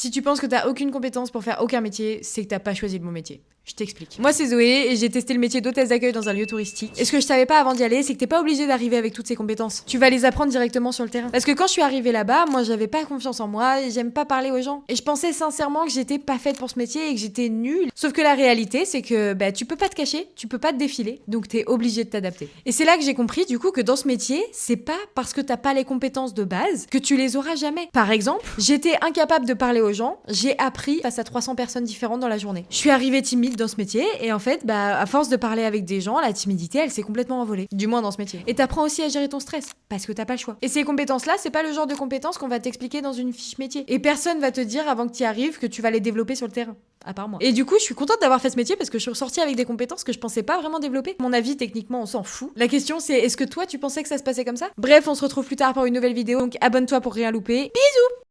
Si tu penses que t'as aucune compétence pour faire aucun métier, c'est que t'as pas choisi le bon métier. Je t'explique. Moi, c'est Zoé et j'ai testé le métier d'hôtesse d'accueil dans un lieu touristique. Et ce que je savais pas avant d'y aller, c'est que t'es pas obligé d'arriver avec toutes ces compétences. Tu vas les apprendre directement sur le terrain. Parce que quand je suis arrivée là-bas, moi, j'avais pas confiance en moi et j'aime pas parler aux gens. Et je pensais sincèrement que j'étais pas faite pour ce métier et que j'étais nulle. Sauf que la réalité, c'est que tu peux pas te cacher, tu peux pas te défiler, donc t'es obligé de t'adapter. Et c'est là que j'ai compris, du coup, que dans ce métier, c'est pas parce que t'as pas les compétences de base que tu les auras jamais. Par exemple, j'étais incapable de parler aux gens, j'ai appris face à 300 personnes différentes dans la journée. Je suis arrivée timide dans ce métier et en fait, à force de parler avec des gens, la timidité, elle s'est complètement envolée. Du moins dans ce métier. Et t'apprends aussi à gérer ton stress, parce que t'as pas le choix. Et ces compétences-là, c'est pas le genre de compétences qu'on va t'expliquer dans une fiche métier. Et personne va te dire avant que t'y arrives que tu vas les développer sur le terrain. À part moi. Et du coup, je suis contente d'avoir fait ce métier parce que je suis ressortie avec des compétences que je pensais pas vraiment développer. Mon avis, techniquement, on s'en fout. La question, c'est est-ce que toi, tu pensais que ça se passait comme ça? Bref, on se retrouve plus tard pour une nouvelle vidéo, donc abonne-toi pour rien louper. Bisous!